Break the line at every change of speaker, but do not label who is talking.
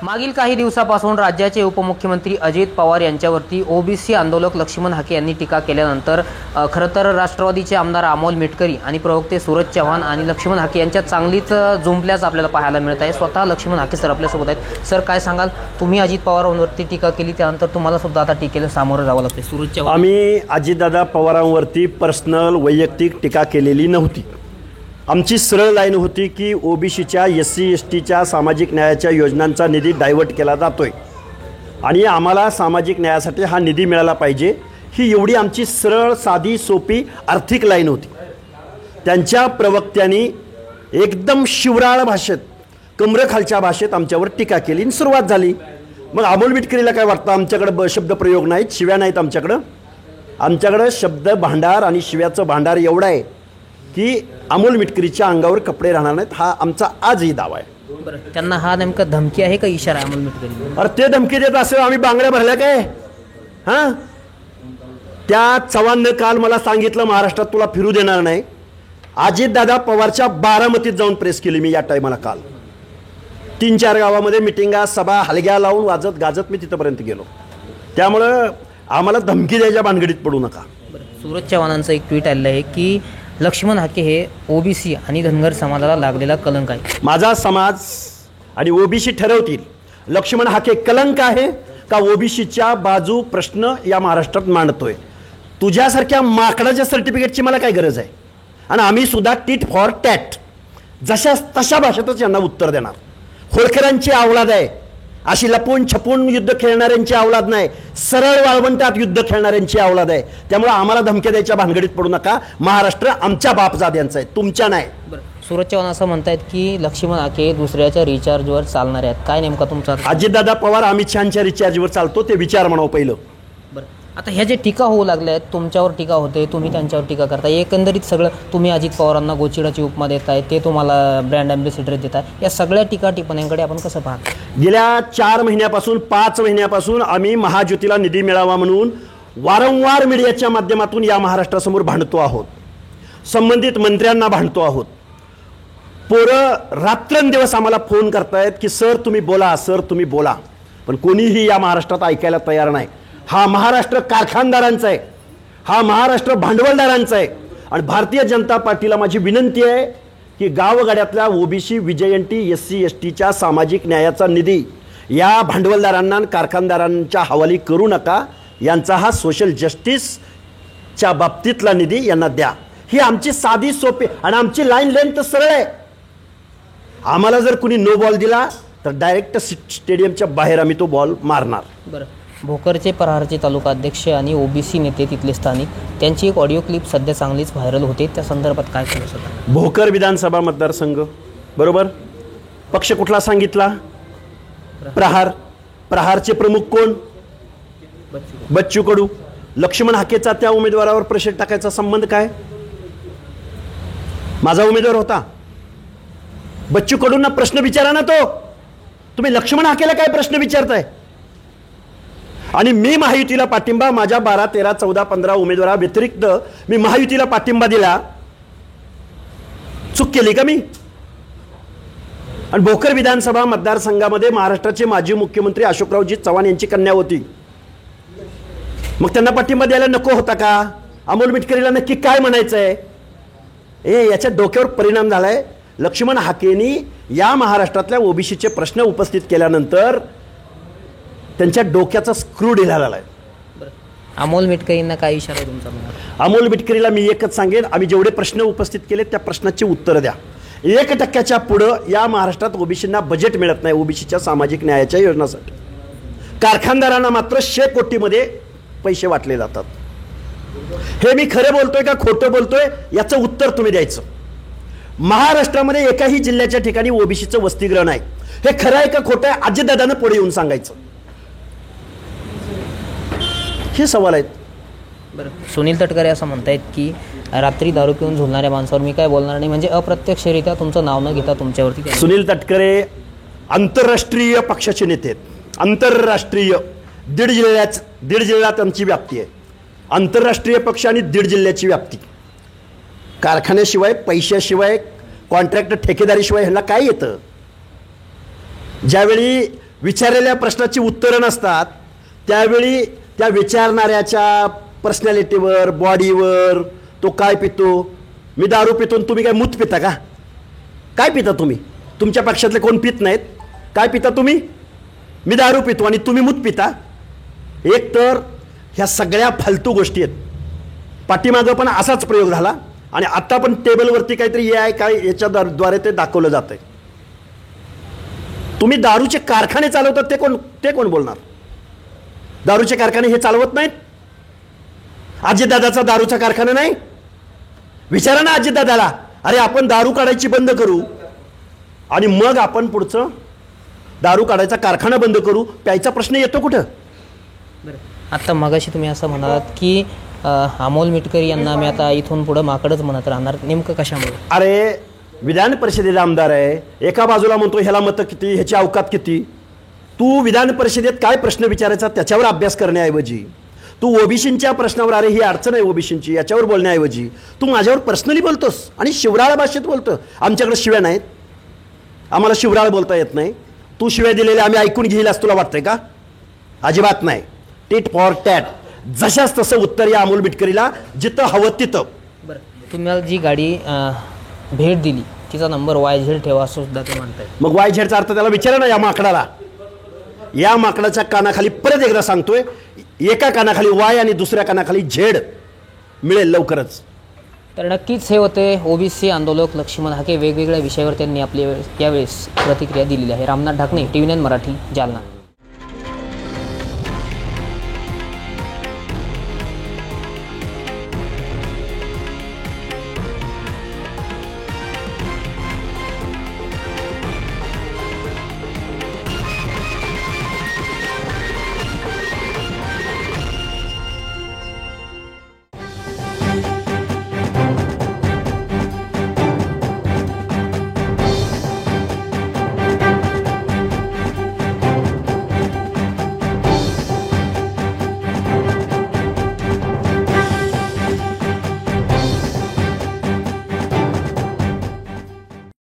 मागील काही दिवसापासून राज्याचे उपमुख्यमंत्री अजित पवार यांच्यावरती ओबीसी आंदोलक लक्ष्मण हाके यांनी टीका केल्यानंतर खरं तर राष्ट्रवादीचे आमदार अमोल मिटकरी आणि प्रवक्ते सूरज चव्हाण आणि लक्ष्मण हाके यांच्यात चांगलीच जुंपल्याच आपल्याला पाहायला मिळत आहे। स्वतः लक्ष्मण हाके सर आपल्यासोबत आहेत। सर काय सांगाल, तुम्ही अजित पवारांवरती टीका केली त्यानंतर तुम्हाला सुद्धा आता टीकेला सामोरं जावं लागते। सूरज चव्हाण,
आम्ही अजितदादा पवारांवरती पर्सनल वैयक्तिक टीका केलेली नव्हती। आमची सरळ लाईन होती की ओबीसीच्या SC STच्या सामाजिक न्यायाच्या योजनांचा निधी डायव्हर्ट केला जातोय आणि आम्हाला सामाजिक न्यायासाठी हा निधी मिळाला पाहिजे, ही एवढी आमची सरळ साधी सोपी आर्थिक लाईन होती। त्यांच्या प्रवक्त्यांनी एकदम शिवराळ भाषेत, कमरेखालच्या भाषेत आमच्यावर टीका केली आणि सुरुवात झाली। मग अमोल मिटकरीला काय वाटतं, आमच्याकडे शब्दप्रयोग नाहीत, शिव्या नाहीत, आमच्याकडं शब्द भांडार आणि शिव्याचं भांडार एवढं आहे की अमोल मिटकरीच्या अंगावर कपडे राहणार नाहीत, हा आमचा आजही दावा आहे।
बरं, त्यांना हा नेमका धमकी आहे का इशारा आहे अमोल मिटकरी?
अरे ते धमकी देत असेल, आम्ही बांगड्या भरल्या काय? हां, त्या चव्हाणनं काल मला सांगितलं महाराष्ट्रात तुला फिरू देणार नाही। अजितदादा पवारच्या बारामतीत जाऊन प्रेस केली मी या टायमाला। काल 3-4 गावामध्ये मिटिंगा, सभा, हलग्या लावून वाजत गाजत मी तिथपर्यंत गेलो। त्यामुळं आम्हाला धमकी द्यायच्या भानगडीत पडू नका।
सूरज चव्हाणांचं एक ट्विट आलेलं आहे की लक्ष्मण हाके हे ओबीसी आणि धनगर समाजाला लागलेला कलंक आहे।
माझा समाज आणि ओबीसी ठरवतील लक्ष्मण हाके कलंक आहे का ओबीसीच्या बाजू प्रश्न या महाराष्ट्रात मांडतोय। तुझ्यासारख्या माकडाच्या सर्टिफिकेटची मला काय गरज आहे? आणि आम्ही सुद्धा टीट फॉर टॅट जशा तशा भाषेतच यांना उत्तर देणार। होळकरांची अवलाद आहे, अशी लपून छपून युद्ध खेळणाऱ्यांची अवलाद नाही, सरळ वाळवंटात युद्ध खेळणाऱ्यांची अवलाद आहे। त्यामुळे आम्हाला धमक्या द्यायच्या भानगडीत पडू नका। महाराष्ट्र आमच्या बापजाद्यांचा आहे, तुमच्या नाही।
सूरज चव्हाण असं म्हणतायत की लक्ष्मण हाके दुसऱ्याच्या रिचार्जवर चालणार आहेत, काय नेमका तुमचा?
अजितदादा पवार अमित शहाच्या रिचार्जवर चालतो, ते विचार म्हणावं पहिलं।
बरं, आता ह्या जे टीका होऊ लागल्या आहेत, तुमच्यावर टीका होते, तुम्ही त्यांच्यावर टीका करताय, एकंदरीत सगळं तुम्ही अजित पवारांना गोचिडाची उपमा देताय, ते तुम्हाला ब्रँड अँबॅसिडर देताय, या सगळ्या टीका टिप्पण्यांकडे आपण कसं पाहतो?
गेल्या 4 महिन्यापासून 5 महिन्यापासून आम्ही महायुतीला निधी मिळावा म्हणून वारंवार मीडियाच्या माध्यमातून या महाराष्ट्रासमोर भांडतो आहोत, संबंधित मंत्र्यांना भांडतो आहोत। पोरं रात्रंदिवस आम्हाला फोन करतायत की सर तुम्ही बोला, सर तुम्ही बोला, पण कोणीही या महाराष्ट्रात ऐकायला तयार नाही। हा महाराष्ट्र कारखानदारांचा आहे, हा महाराष्ट्र भांडवलदारांचा आहे। आणि भारतीय जनता पार्टीला माझी विनंती आहे की गावगाड्यातल्या ओबीसी विजयंती SC STच्या सामाजिक न्यायाचा निधी या भांडवलदारांना कारखानदारांच्या हवाली करू नका। यांचा हा सोशल जस्टिसच्या बाबतीतला निधी यांना द्या, ही आमची साधी सोपी आणि आमची लाईन लेंथ सरळ आहे। आम्हाला जर कुणी नो बॉल दिला तर डायरेक्ट स्टेडियमच्या बाहेर आम्ही तो बॉल मारणार।
बरं, भोकरचे प्रहारचे तालुका अध्यक्ष आणि ओबीसी नेते तिथले स्थानिक, त्यांची एक ऑडिओ क्लिप सध्या चांगलीच व्हायरल होते, त्या संदर्भात काय सांगू शकता?
भोकर विधानसभा मतदारसंघ बरोबर, पक्ष कुठला सांगितला? प्रहार। प्रहारचे प्रमुख कोण? बच्चू कडू। लक्ष्मण हाकेचा त्या उमेदवारावर प्रेशर टाकायचा संबंध काय? माझा उमेदवार होता। बच्चू कडूंना प्रश्न विचारा ना, तो तुम्ही लक्ष्मण हाकेला काय प्रश्न विचारताय? आणि मी महायुतीला पाठिंबा, माझ्या 12, 13, 14, 15 उमेदवारा व्यतिरिक्त मी महायुतीला पाठिंबा दिला, चूक केली का मी? आणि भोकर विधानसभा मतदारसंघामध्ये महाराष्ट्राचे माजी मुख्यमंत्री अशोकरावजी चव्हाण यांची कन्या होती, मग त्यांना पाठिंबा द्यायला नको होता का? अमोल मिटकरीला नक्की काय म्हणायचंय? याच्या डोक्यावर परिणाम झालाय। लक्ष्मण हाकेंनी या महाराष्ट्रातल्या ओबीसीचे प्रश्न उपस्थित केल्यानंतर त्यांच्या डोक्याचा स्क्रू ढिला झालाय।
अमोल मिटकरींना काय इशारा आहे तुमचा?
अमोल मिटकरीला मी एकच सांगेन, आम्ही जेवढे प्रश्न उपस्थित केले त्या प्रश्नाची उत्तर द्या। 1% पुढं या महाराष्ट्रात ओबीसींना बजेट मिळत नाही ओबीसीच्या सामाजिक न्यायाच्या योजनासाठी। कारखानदारांना मात्र 100 कोटीमध्ये पैसे वाटले जातात। हे मी खरं बोलतोय का खोटं बोलतोय याचं उत्तर तुम्ही द्यायचं। महाराष्ट्रामध्ये एकाही जिल्ह्याच्या ठिकाणी ओबीसीचं वसतिगृह नाही, हे खरं आहे का खोटं आहे? अजितदादांना पुढे येऊन सांगायचं, हे सवाल आहेत।
बरं, सुनील तटकरे असं म्हणतायत की रात्री दारू पिऊन झुलणाऱ्या माणसावर मी काय बोलणार नाही, म्हणजे अप्रत्यक्षरित्या तुमचं नाव न घेता तुमच्यावरती।
सुनील तटकरे आंतरराष्ट्रीय पक्षाचे नेते आहेत, आंतरराष्ट्रीय। 1.5 जिल्ह्यात आमची व्याप्ती आहे, आंतरराष्ट्रीय पक्ष आणि 1.5 जिल्ह्याची व्याप्ती। कारखान्याशिवाय, पैशाशिवाय, कॉन्ट्रॅक्ट ठेकेदारीशिवाय ह्यांना काय येतं? ज्यावेळी विचारलेल्या प्रश्नाची उत्तरं नसतात, त्यावेळी त्या विचारणाऱ्याच्या पर्सनॅलिटीवर, बॉडीवर, तो काय पितो, मी दारू पितो आणि तुम्ही काय मूत पिता का? काय पिता तुम्ही? तुमच्या पक्षातले कोण पित नाहीत? काय पिता तुम्ही? मी दारू पितो आणि तुम्ही मूत पिता. एक तर ह्या सगळ्या फालतू गोष्टी आहेत. पाठीमागं पण असाच प्रयोग झाला आणि आता पण टेबलवरती काहीतरी AI काय याच्याद्वारे ते दाखवलं जातंय. तुम्ही दारूचे कारखाने चालवतात ते कोण बोलणार? दारूचे कारखाने हे चालवत नाहीत? अजितदादाचा दारूचा कारखाना नाही? विचारा ना अजितदादाला, अरे आपण दारू काढायची बंद करू आणि मग आपण पुढचं दारू काढायचा कारखाना बंद करू, प्यायचा प्रश्न येतो कुठं?
आता मगाशी तुम्ही असं म्हणालात की अमोल मिटकरी यांना मी आता इथून पुढं माकडच म्हणत राहणार, नेमकं कशामुळे?
अरे विधान परिषदेचा आमदार आहे, एका बाजूला म्हणतो ह्याला मतं किती, ह्याची अवकात किती. तू विधान परिषदेत काय प्रश्न विचारायचा त्याच्यावर अभ्यास करण्याऐवजी तू ओबीसींच्या प्रश्नावर, अरे ही अडचण आहे ओबीसींची, याच्यावर बोलण्याऐवजी तू माझ्यावर पर्सनली बोलतोस आणि शिवराळ भाषेत बोलतो. आमच्याकडे शिव्या नाहीत, आम्हाला शिवराळ बोलता येत नाही. तू शिव्या दिलेल्या आम्ही ऐकून घेईल असं तुला वाटतंय का? अजिबात नाही. टिट फॉर टॅट, जशाच तसं उत्तर या अमोल मिटकरीला, जिथं हवं तिथं.
बरं, तुम्हाला जी गाडी भेट दिली तिचा नंबर YZ ठेवा असं सुद्धा ते म्हणताय.
मग YZचा अर्थ त्याला विचारा ना, या माकडाला. या माकडाच्या कानाखाली परत एकदा सांगतोय, एका कानाखाली Y आणि दुसऱ्या कानाखाली Z मिळेल लवकरच.
तर नक्कीच हे होते ओबीसी आंदोलक लक्ष्मण हाके. वेगवेगळ्या विषयावर त्यांनी आपल्या यावेळेस प्रतिक्रिया दिलेली आहे. रामनाथ ढाकणे, TV9 मराठी, जालना.